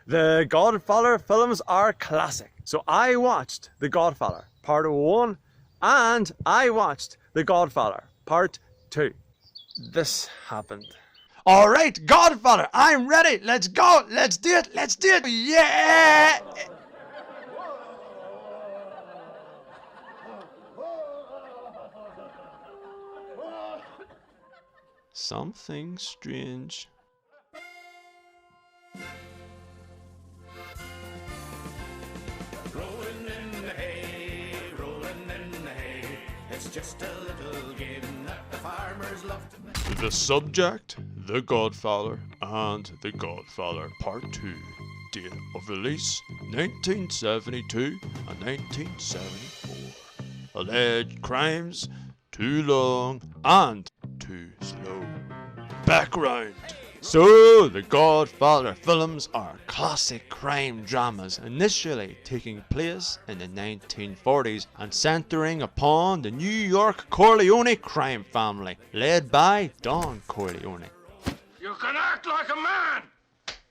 The Godfather films are classic. So I watched The Godfather Part 1 and I watched The Godfather Part 2. This happened. Alright, Godfather, I'm ready. Let's go. Let's do it. Let's do it. Yeah! Something strange. Rolling in the hay, rolling in the hay. It's just a little game that the farmers love to make. The subject, The Godfather and The Godfather Part 2. Date of release, 1972 and 1974. Alleged crimes, too long and too slow. Background. So, the Godfather films are classic crime dramas initially taking place in the 1940s and centering upon the New York Corleone crime family led by Don Corleone. You can act like a man!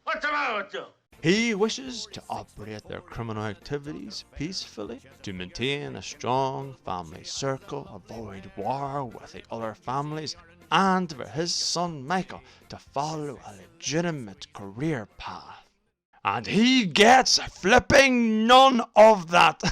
What's the matter with you? He wishes to operate their criminal activities peacefully, to maintain a strong family circle, avoid war with the other families, and for his son Michael to follow a legitimate career path. And he gets flipping none of that.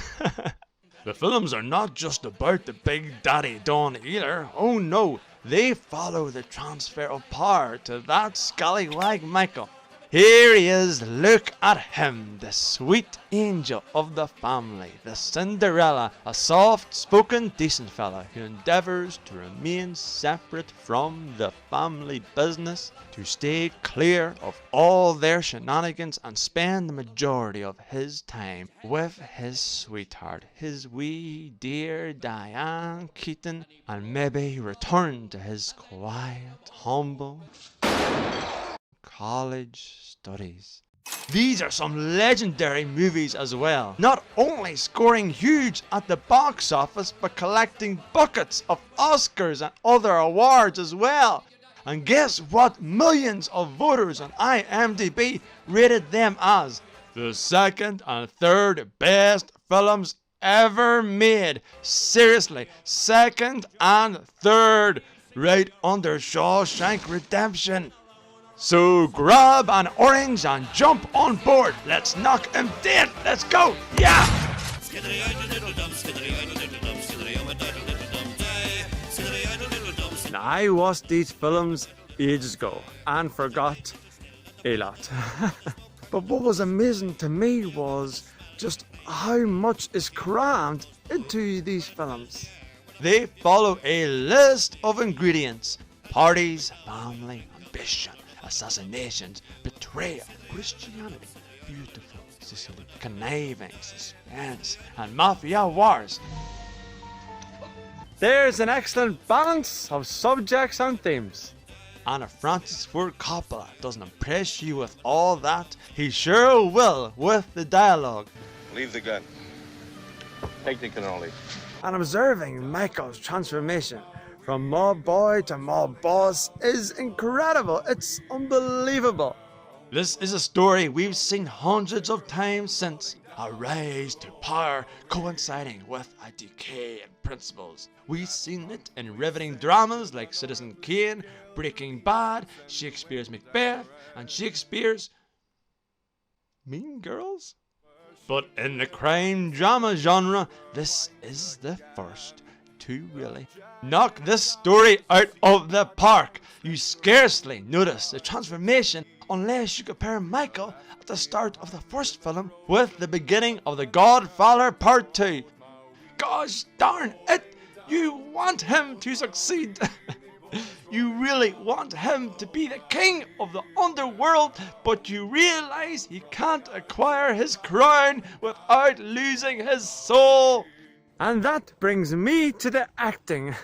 The films are not just about the Big Daddy Don either. Oh no, they follow the transfer of power to that scallywag Michael. Here he is, look at him, the sweet angel of the family, the Cinderella, a soft-spoken decent fella who endeavours to remain separate from the family business, to stay clear of all their shenanigans and spend the majority of his time with his sweetheart, his wee dear Diane Keaton, and maybe return to his quiet, humble college studies. These are some legendary movies as well, not only scoring huge at the box office but collecting buckets of Oscars and other awards as well. And guess what millions of voters on IMDb rated them as? The second and third best films ever made. Seriously, second and third, right under Shawshank Redemption. So grab an orange and jump on board. Let's knock him dead. Let's go. Yeah! Now, I watched these films ages ago and forgot a lot. But what was amazing to me was just how much is crammed into these films. They follow a list of ingredients: parties, family, ambition, assassinations, betrayal, Christianity, beautiful Sicily, conniving, suspense, and mafia wars. There's an excellent balance of subjects and themes. And if Francis Ford Coppola doesn't impress you with all that, he sure will with the dialogue. Leave the gun. Take the cannoli. And observing Michael's transformation from mob boy to mob boss is incredible. It's unbelievable. This is a story we've seen hundreds of times since. A rise to power coinciding with a decay in principles. We've seen it in riveting dramas like Citizen Kane, Breaking Bad, Shakespeare's Macbeth, and Shakespeare's Mean Girls. But in the crime drama genre, this is the first to really knock this story out of the park. You scarcely notice the transformation unless you compare Michael at the start of the first film with the beginning of The Godfather Part 2. Gosh darn it, you want him to succeed. You really want him to be the king of the underworld, but you realize he can't acquire his crown without losing his soul. And that brings me to the acting.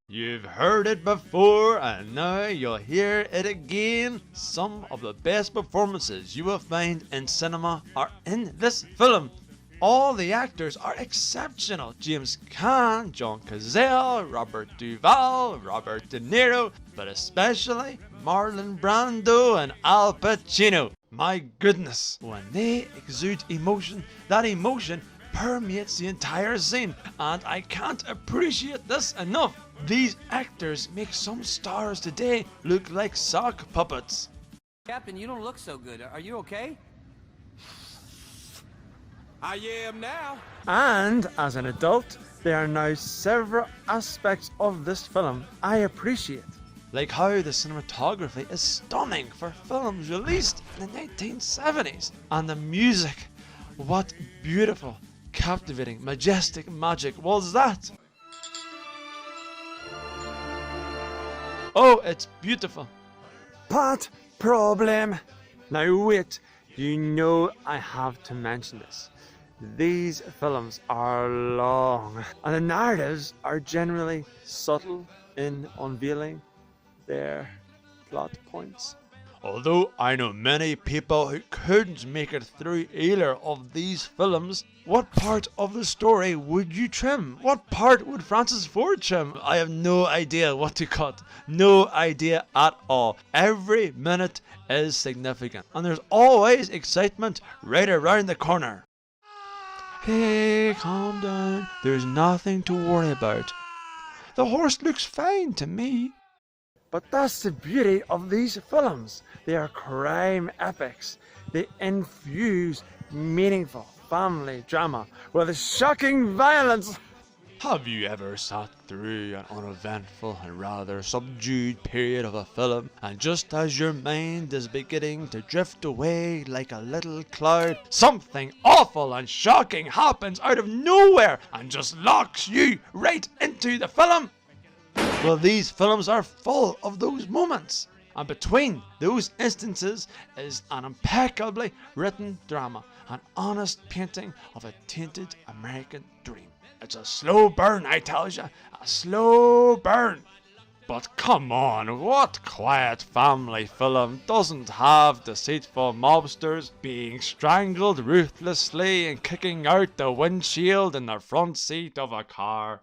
You've heard it before and now you'll hear it again. Some of the best performances you will find in cinema are in this film. All the actors are exceptional. James Caan, John Cazale, Robert Duvall, Robert De Niro, but especially Marlon Brando and Al Pacino. My goodness, when they exude emotion, that emotion permeates the entire scene, and I can't appreciate this enough. These actors make some stars today look like sock puppets. Captain, you don't look so good. Are you okay? I am now. And as an adult, there are now several aspects of this film I appreciate. Like how the cinematography is stunning for films released in the 1970s. And the music, what beautiful, captivating, majestic magic was that? Oh, it's beautiful. But problem. Now wait, you know I have to mention this. These films are long, and the narratives are generally subtle in unveiling their plot points. Although I know many people who couldn't make it through either of these films, what part of the story would you trim? What part would Francis Ford trim? I have no idea what to cut. No idea at all. Every minute is significant, and there's always excitement right around the corner. Hey, calm down. There's nothing to worry about. The horse looks fine to me. But that's the beauty of these films. They are crime epics. They infuse meaningful family drama with shocking violence. Have you ever sat through an uneventful and rather subdued period of a film, and just as your mind is beginning to drift away like a little cloud, something awful and shocking happens out of nowhere and just locks you right into the film? Well, these films are full of those moments. And between those instances is an impeccably written drama, an honest painting of a tainted American dream. It's a slow burn, I tell you, a slow burn. But come on, what quiet family film doesn't have deceitful mobsters being strangled ruthlessly and kicking out the windshield in the front seat of a car?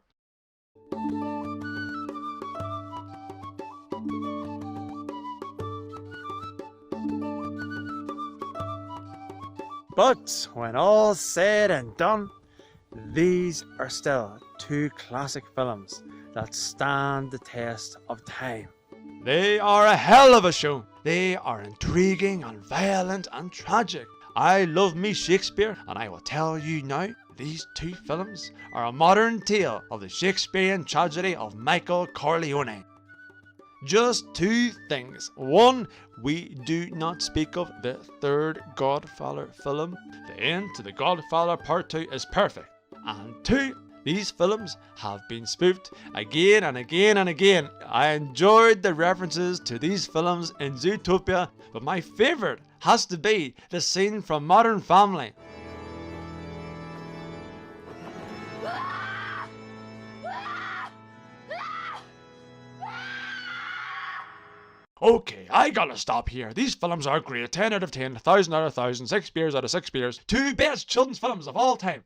But when all's said and done, these are still two classic films that stand the test of time. They are a hell of a show. They are intriguing and violent and tragic. I love me Shakespeare, and I will tell you now, these two films are a modern tale of the Shakespearean tragedy of Michael Corleone. Just two things. One, we do not speak of the third Godfather film. The end to The Godfather Part 2 is perfect. And two, these films have been spoofed again and again and again. I enjoyed the references to these films in Zootopia, but my favourite has to be the scene from Modern Family. Okay, I gotta stop here. These films are great. 10 out of 10, 1,000 out of 1,000, 6 beers out of 6 beers. Two best children's films of all time.